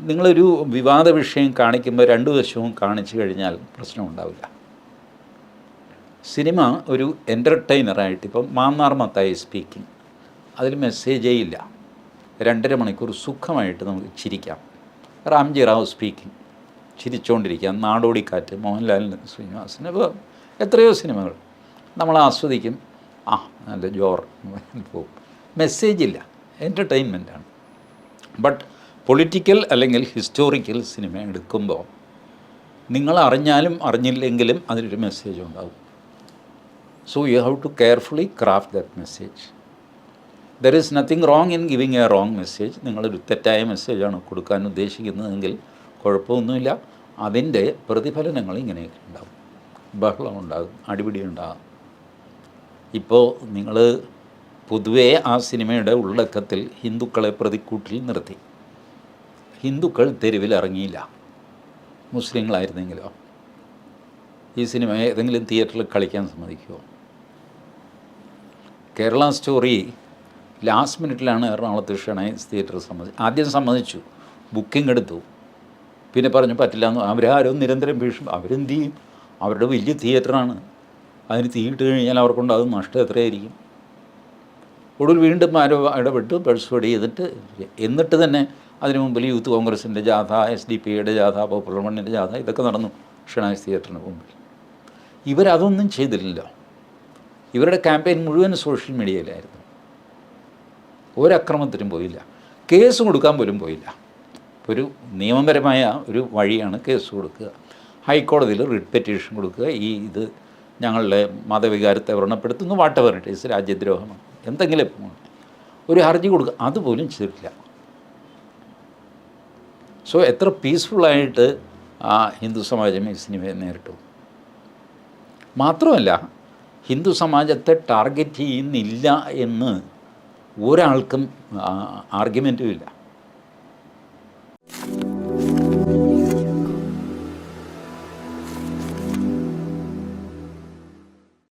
നിങ്ങളൊരു വിവാദ വിഷയം കാണിക്കുമ്പോൾ രണ്ട് വശവും കാണിച്ചു കഴിഞ്ഞാൽ പ്രശ്നമുണ്ടാവില്ല. സിനിമ ഒരു എൻ്റർടൈനറായിട്ട്, ഇപ്പം മാന്നാർ മത്തായി സ്പീക്കിംഗ്, അതിൽ മെസ്സേജേ ഇല്ല. 2.5 മണിക്കൂർ സുഖമായിട്ട് നമുക്ക് ചിരിക്കാം. റാംജി റാവു സ്പീക്കിംഗ്, ചിരിച്ചുകൊണ്ടിരിക്കാം. നാടോടിക്കാറ്റ്, മോഹൻലാലിൻ്റെ, ശ്രീനിവാസന്, ഇപ്പോൾ എത്രയോ സിനിമകൾ നമ്മൾ ആസ്വദിക്കും. നല്ല ജോർ പോവും. മെസ്സേജില്ല, എൻ്റർടൈൻമെൻറ്റാണ്. ബട്ട് പൊളിറ്റിക്കൽ അല്ലെങ്കിൽ ഹിസ്റ്റോറിക്കൽ സിനിമ എടുക്കുമ്പോൾ നിങ്ങൾ അറിഞ്ഞാലും അറിഞ്ഞില്ലെങ്കിലും അതിലൊരു മെസ്സേജ് ഉണ്ടാകും. So you have to carefully craft that message. There is nothing wrong in giving a wrong message. നിങ്ങളൊരു തെറ്റായ മെസ്സേജാണ് കൊടുക്കാൻ ഉദ്ദേശിക്കുന്നതെങ്കിൽ കുഴപ്പമൊന്നുമില്ല. അതിൻ്റെ പ്രതിഫലനങ്ങൾ ഇങ്ങനെയൊക്കെ ഉണ്ടാകും. ബഹളം ഉണ്ടാകും, അടിപിടി ഉണ്ടാകും. ഇപ്പോൾ നിങ്ങൾ പൊതുവേ ആ സിനിമയുടെ ഉള്ളടക്കത്തിൽ ഹിന്ദുക്കളെ പ്രതിക്കൂട്ടിൽ നിർത്തി. ഹിന്ദുക്കൾ തെരുവിലിറങ്ങിയില്ല. മുസ്ലിങ്ങളായിരുന്നെങ്കിലോ ഈ സിനിമ ഏതെങ്കിലും തിയേറ്ററിൽ കളിക്കാൻ സമ്മതിക്കുമോ? കേരള സ്റ്റോറി ലാസ്റ്റ് മിനിറ്റിലാണ് എറണാകുളത്ത് ഷണൈസ് തിയേറ്റർ ആദ്യം സമ്മതിച്ചു, ബുക്കിംഗ് എടുത്തു. പിന്നെ പറഞ്ഞു പറ്റില്ല എന്ന്. അവരാരും നിരന്തരം ഭീഷണി. അവരെന്ത് ചെയ്യും? അവരുടെ വലിയ തിയേറ്ററാണ്. അതിന് തീയിട്ട് കഴിഞ്ഞാൽ അവർക്കുണ്ടാകും നഷ്ടം എത്രയായിരിക്കും? ഒടുവിൽ വീണ്ടും ആരോ ഇടപെട്ട് പെർസ്വേഡ് ചെയ്തിട്ട്, എന്നിട്ട് തന്നെ അതിനു മുമ്പിൽ യൂത്ത് കോൺഗ്രസിൻ്റെ ജാഥ, SDP-യുടെ ജാഥ, പോപ്പുലർ ഫ്രണ്ടിൻ്റെ ജാഥ, ഇതൊക്കെ നടന്നു ഷണൈസ് തിയേറ്ററിന് മുമ്പിൽ. ഇവരതൊന്നും ചെയ്തില്ലല്ലോ. ഇവരുടെ ക്യാമ്പയിൻ മുഴുവൻ സോഷ്യൽ മീഡിയയിലായിരുന്നു. ഒരക്രമത്തിനും പോയില്ല. കേസ് കൊടുക്കാൻ പോലും പോയില്ല. ഒരു നിയമപരമായ ഒരു വഴിയാണ് കേസ് കൊടുക്കുക. ഹൈക്കോടതിയിൽ റിട്ട് പെറ്റീഷൻ കൊടുക്കുക. ഇത് ഞങ്ങളുടെ മതവികാരത്തെ വ്രണപ്പെടുത്തുന്നു, വാട്ടെവർ ഇറ്റ് ഈസ്, രാജ്യദ്രോഹമാണ്, എന്തെങ്കിലും ഒരു ഹർജി കൊടുക്കുക. അതുപോലും ചെയ്തിട്ടില്ല. സോ എത്ര പീസ്ഫുള്ളായിട്ട് ഹിന്ദു സമാജം ഈ സിനിമയെ നേരിട്ടു. മാത്രമല്ല, ഹിന്ദു സമാജത്തെ ടാർഗറ്റ് ചെയ്യുന്നില്ല എന്ന് ഒരാൾക്കും ആർഗ്യുമെൻറ്റും ഇല്ല.